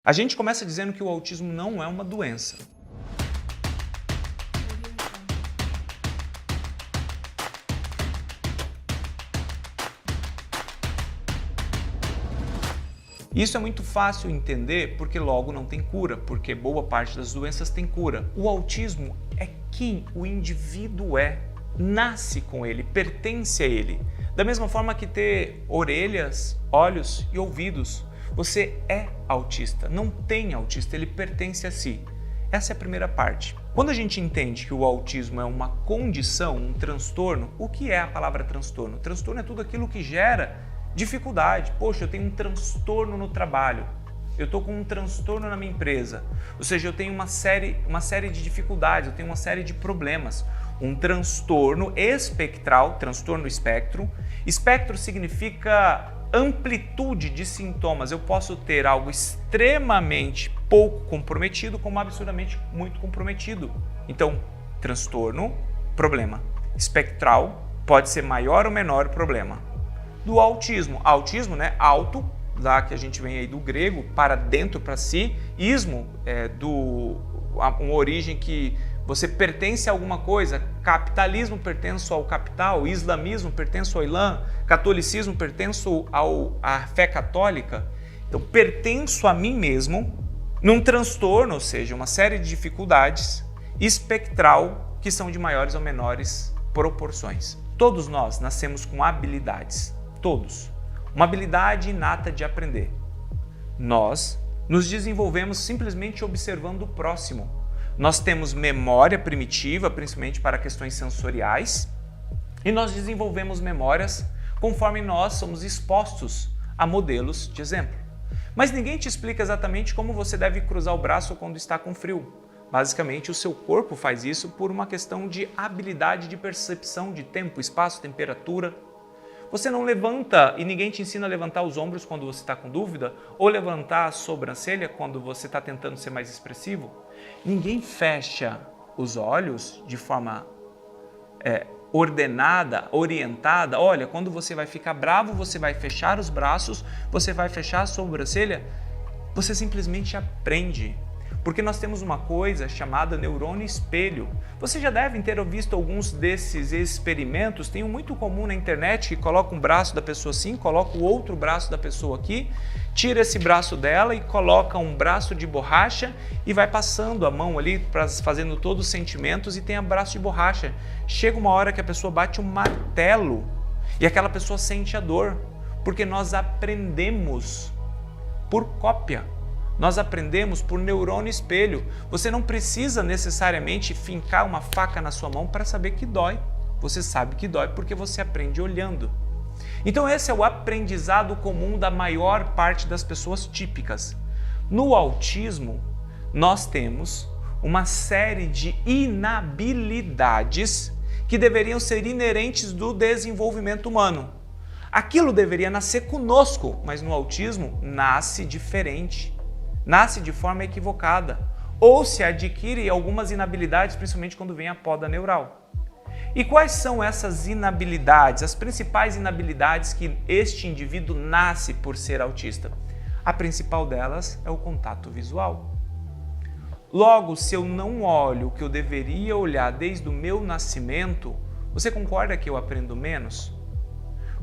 A gente começa dizendo que o autismo não é uma doença. Isso é muito fácil entender porque logo não tem cura, porque boa parte das doenças tem cura. O autismo é quem o indivíduo é, nasce com ele, pertence a ele. Da mesma forma que ter orelhas, olhos e ouvidos. Você é autista, não tem autista, ele pertence a si. Essa é a primeira parte. Quando a gente entende que o autismo é uma condição, um transtorno, o que é a palavra transtorno? Transtorno é tudo aquilo que gera dificuldade. Poxa, eu tenho um transtorno no trabalho, eu estou com um transtorno na minha empresa, ou seja, eu tenho uma série de dificuldades, eu tenho uma série de problemas. Um transtorno espectral, transtorno espectro. Espectro significa amplitude de sintomas. Eu posso ter algo extremamente pouco comprometido como absurdamente muito comprometido. Então, transtorno, problema. Espectral pode ser maior ou menor o problema. Do autismo. Autismo, né? Auto, lá que a gente vem aí do grego, para dentro, para si. Ismo, uma origem que você pertence a alguma coisa. Capitalismo pertence ao capital, islamismo pertence ao islã, catolicismo pertence à fé católica. Então, pertenço a mim mesmo num transtorno, ou seja, uma série de dificuldades espectral que são de maiores ou menores proporções. Todos nós nascemos com habilidades, todos. Uma habilidade inata de aprender. Nós nos desenvolvemos simplesmente observando o próximo. Nós temos memória primitiva, principalmente para questões sensoriais, e nós desenvolvemos memórias conforme nós somos expostos a modelos de exemplo. Mas ninguém te explica exatamente como você deve cruzar o braço quando está com frio. Basicamente, o seu corpo faz isso por uma questão de habilidade de percepção de tempo, espaço, temperatura. Você não levanta e ninguém te ensina a levantar os ombros quando você está com dúvida ou levantar a sobrancelha quando você está tentando ser mais expressivo. Ninguém fecha os olhos de forma ordenada, orientada. Olha, quando você vai ficar bravo, você vai fechar os braços, você vai fechar a sobrancelha. Você simplesmente aprende. Porque nós temos uma coisa chamada neurônio espelho. Vocês já devem ter visto alguns desses experimentos. Tem um muito comum na internet que coloca um braço da pessoa assim, coloca o outro braço da pessoa aqui, tira esse braço dela e coloca um braço de borracha e vai passando a mão ali, fazendo todos os sentimentos e tem um braço de borracha. Chega uma hora que a pessoa bate um martelo e aquela pessoa sente a dor, porque nós aprendemos por cópia. Nós aprendemos por neurônio espelho. Você não precisa necessariamente fincar uma faca na sua mão para saber que dói. Você sabe que dói porque você aprende olhando. Então esse é o aprendizado comum da maior parte das pessoas típicas. No autismo, nós temos uma série de inabilidades que deveriam ser inerentes do desenvolvimento humano. Aquilo deveria nascer conosco, mas no autismo nasce diferente. Nasce de forma equivocada ou se adquire algumas inabilidades, principalmente quando vem a poda neural. E quais são essas inabilidades, as principais inabilidades que este indivíduo nasce por ser autista? A principal delas é o contato visual. Logo, se eu não olho o que eu deveria olhar desde o meu nascimento, você concorda que eu aprendo menos?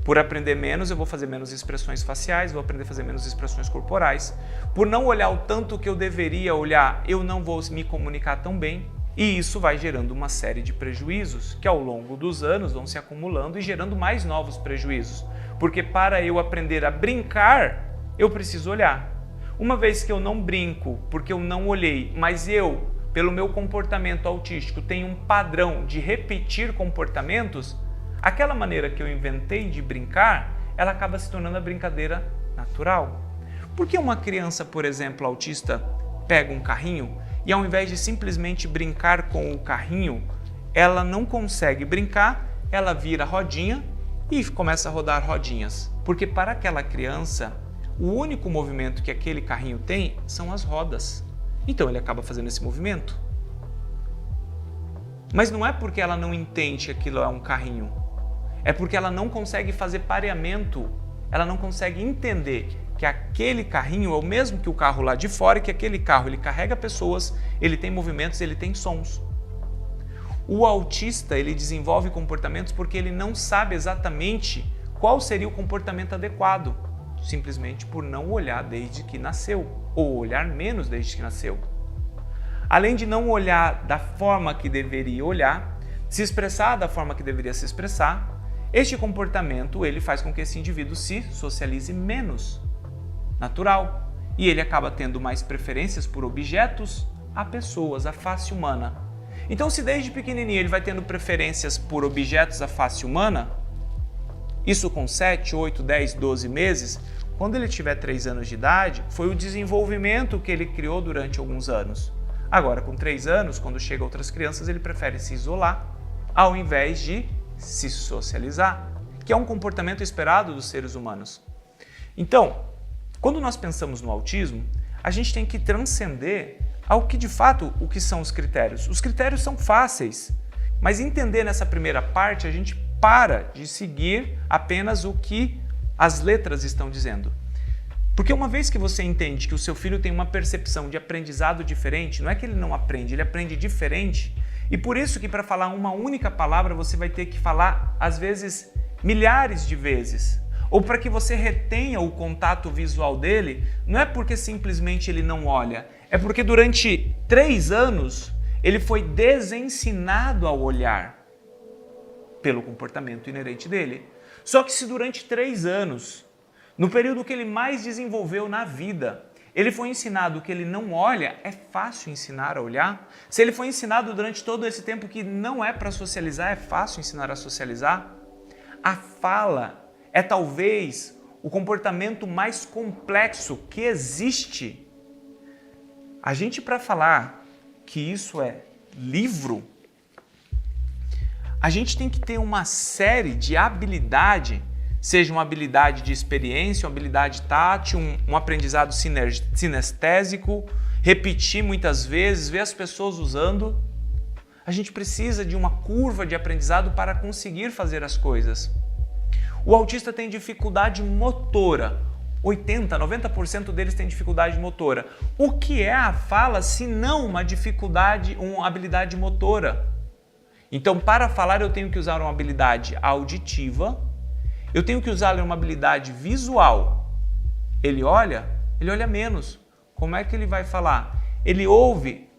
Por aprender menos, eu vou fazer menos expressões faciais, vou aprender a fazer menos expressões corporais. Por não olhar o tanto que eu deveria olhar, eu não vou me comunicar tão bem. E isso vai gerando uma série de prejuízos que ao longo dos anos vão se acumulando e gerando mais novos prejuízos. Porque para eu aprender a brincar, eu preciso olhar. Uma vez que eu não brinco porque eu não olhei, mas eu, pelo meu comportamento autístico, tenho um padrão de repetir comportamentos, aquela maneira que eu inventei de brincar, ela acaba se tornando a brincadeira natural. Por que uma criança, por exemplo, autista, pega um carrinho e ao invés de simplesmente brincar com o carrinho, ela não consegue brincar, ela vira rodinha e começa a rodar rodinhas? Porque para aquela criança, o único movimento que aquele carrinho tem são as rodas. Então ele acaba fazendo esse movimento. Mas não é porque ela não entende que aquilo é um carrinho. É porque ela não consegue fazer pareamento, ela não consegue entender que aquele carrinho é o mesmo que o carro lá de fora, e que aquele carro ele carrega pessoas, ele tem movimentos, ele tem sons. O autista ele desenvolve comportamentos porque ele não sabe exatamente qual seria o comportamento adequado, simplesmente por não olhar desde que nasceu, ou olhar menos desde que nasceu. Além de não olhar da forma que deveria olhar, se expressar da forma que deveria se expressar, este comportamento ele faz com que esse indivíduo se socialize menos. Natural. E ele acaba tendo mais preferências por objetos a pessoas, a face humana. Então, se desde pequenininho ele vai tendo preferências por objetos à face humana, isso com 7, 8, 10, 12 meses, quando ele tiver 3 anos de idade, foi o desenvolvimento que ele criou durante alguns anos. Agora, com 3 anos, quando chega outras crianças, ele prefere se isolar ao invés de se socializar, que é um comportamento esperado dos seres humanos. Então, quando nós pensamos no autismo, a gente tem que transcender ao que de fato o que são os critérios. Os critérios são fáceis, mas entender nessa primeira parte a gente para de seguir apenas o que as letras estão dizendo. Porque uma vez que você entende que o seu filho tem uma percepção de aprendizado diferente, não é que ele não aprende, ele aprende diferente, e por isso que para falar uma única palavra você vai ter que falar às vezes milhares de vezes. Ou para que você retenha o contato visual dele, não é porque simplesmente ele não olha, é porque durante 3 anos ele foi desensinado a olhar pelo comportamento inerente dele. Só que se durante 3 anos, no período que ele mais desenvolveu na vida, ele foi ensinado que ele não olha, é fácil ensinar a olhar. Se ele foi ensinado durante todo esse tempo que não é para socializar, é fácil ensinar a socializar. A fala é talvez o comportamento mais complexo que existe. A gente, para falar que isso é livro, a gente tem que ter uma série de habilidade, seja uma habilidade de experiência, uma habilidade tátil, um aprendizado sinestésico, repetir muitas vezes, ver as pessoas usando. A gente precisa de uma curva de aprendizado para conseguir fazer as coisas. O autista tem dificuldade motora. 80%, 90% deles têm dificuldade motora. O que é a fala se não uma habilidade motora? Então, para falar, eu tenho que usar uma habilidade auditiva, eu tenho que usar uma habilidade visual. Ele olha menos. Como é que ele vai falar? Ele ouve,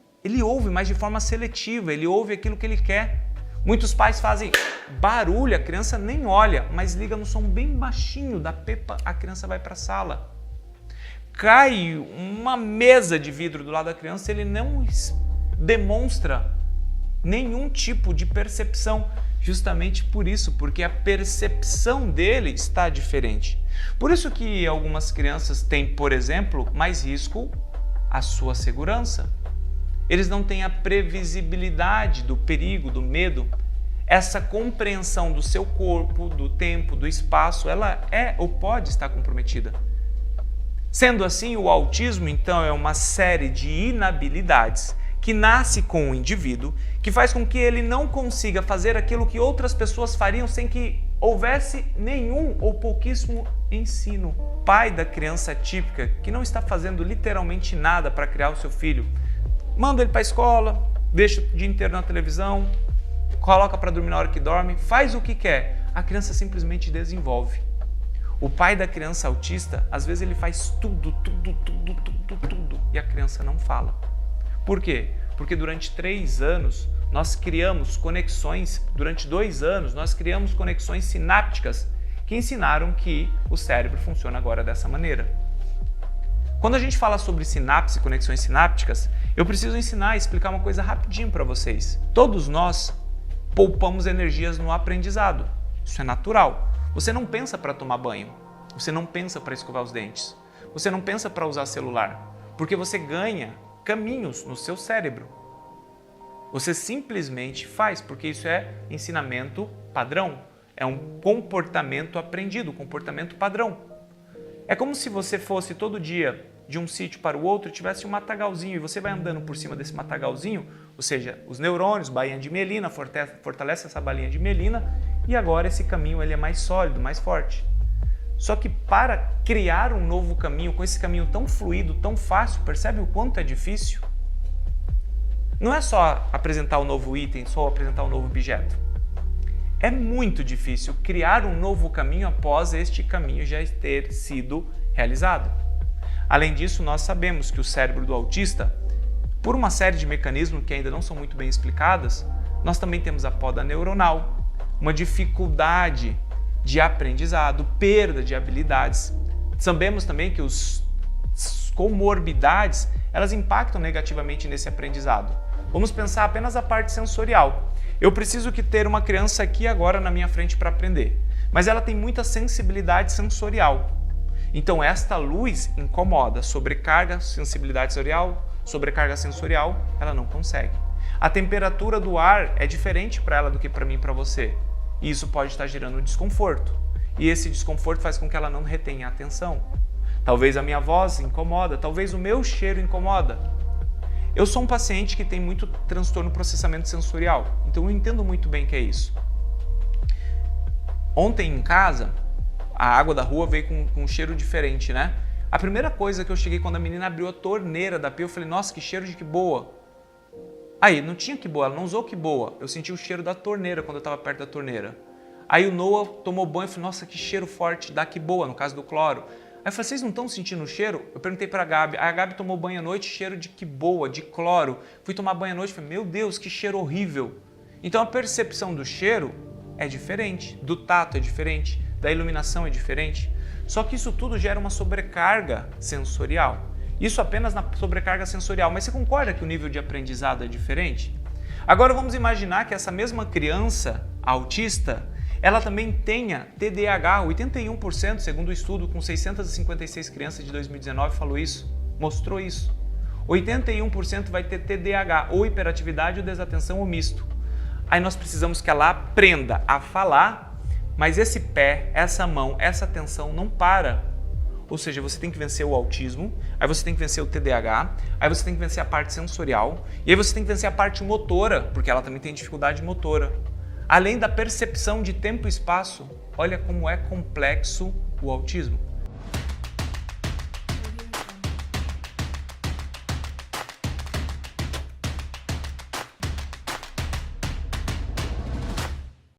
mas de forma seletiva, ele ouve aquilo que ele quer. Muitos pais fazem barulho, a criança nem olha, mas liga no som bem baixinho da pepa, a criança vai para a sala. Cai uma mesa de vidro do lado da criança, ele não demonstra nenhum tipo de percepção, justamente por isso, porque a percepção dele está diferente. Por isso que algumas crianças têm, por exemplo, mais risco à sua segurança. Eles não têm a previsibilidade do perigo, do medo. Essa compreensão do seu corpo, do tempo, do espaço, ela é ou pode estar comprometida. Sendo assim, o autismo, então, é uma série de inabilidades que nasce com o indivíduo, que faz com que ele não consiga fazer aquilo que outras pessoas fariam sem que houvesse nenhum ou pouquíssimo ensino. Pai da criança típica, que não está fazendo literalmente nada para criar o seu filho, manda ele para a escola, deixa o dia inteiro na televisão, coloca para dormir na hora que dorme, faz o que quer, a criança simplesmente desenvolve. O pai da criança autista, às vezes ele faz tudo, e a criança não fala. Por quê? Porque durante 3 anos nós criamos conexões, durante 2 anos nós criamos conexões sinápticas que ensinaram que o cérebro funciona agora dessa maneira. Quando a gente fala sobre sinapse, conexões sinápticas, eu preciso ensinar e explicar uma coisa rapidinho para vocês. Todos nós poupamos energias no aprendizado. Isso é natural. Você não pensa para tomar banho, você não pensa para escovar os dentes, você não pensa para usar celular, porque você ganha caminhos no seu cérebro. Você simplesmente faz, porque isso é ensinamento padrão, é um comportamento aprendido, comportamento padrão. É como se você fosse todo dia de um sítio para o outro e tivesse um matagalzinho e você vai andando por cima desse matagalzinho, ou seja, os neurônios, bainha de mielina, fortalece essa bainha de mielina e agora esse caminho ele é mais sólido, mais forte. Só que para criar um novo caminho, com esse caminho tão fluido, tão fácil, percebe o quanto é difícil? Não é só apresentar um novo item, só apresentar um novo objeto. É muito difícil criar um novo caminho após este caminho já ter sido realizado. Além disso, nós sabemos que o cérebro do autista, por uma série de mecanismos que ainda não são muito bem explicadas, nós também temos a poda neuronal, uma dificuldade de aprendizado, perda de habilidades. Sabemos também que as comorbidades, elas impactam negativamente nesse aprendizado. Vamos pensar apenas a parte sensorial. Eu preciso que ter uma criança aqui agora na minha frente para aprender, mas ela tem muita sensibilidade sensorial. Então esta luz incomoda, sobrecarga sensibilidade sensorial, sobrecarga sensorial, ela não consegue. A temperatura do ar é diferente para ela do que para mim e para você. E isso pode estar gerando desconforto. E esse desconforto faz com que ela não retenha a atenção. Talvez a minha voz incomoda, talvez o meu cheiro incomoda. Eu sou um paciente que tem muito transtorno de processamento sensorial, então eu entendo muito bem o que é isso. Ontem em casa, a água da rua veio com um cheiro diferente, né? A primeira coisa que eu cheguei quando a menina abriu a torneira da pia, eu falei, nossa, que cheiro de que boa. Aí, não tinha que boa, ela não usou que boa. Eu senti o cheiro da torneira quando eu estava perto da torneira. Aí o Noah tomou banho e falou, nossa, que cheiro forte da que boa, no caso do cloro. Aí eu falei, vocês não estão sentindo o cheiro? Eu perguntei para a Gabi tomou banho à noite, cheiro de que boa, de cloro. Fui tomar banho à noite e falei, meu Deus, que cheiro horrível. Então a percepção do cheiro é diferente, do tato é diferente, da iluminação é diferente. Só que isso tudo gera uma sobrecarga sensorial. Isso apenas na sobrecarga sensorial, mas você concorda que o nível de aprendizado é diferente? Agora vamos imaginar que essa mesma criança autista, ela também tenha TDAH. 81%, segundo o estudo com 656 crianças de 2019, falou isso, mostrou isso. 81% vai ter TDAH, ou hiperatividade ou desatenção ou misto. Aí nós precisamos que ela aprenda a falar, mas esse pé, essa mão, essa atenção não para. Ou seja, você tem que vencer o autismo, aí você tem que vencer o TDAH, aí você tem que vencer a parte sensorial, e aí você tem que vencer a parte motora, porque ela também tem dificuldade motora. Além da percepção de tempo e espaço, olha como é complexo o autismo.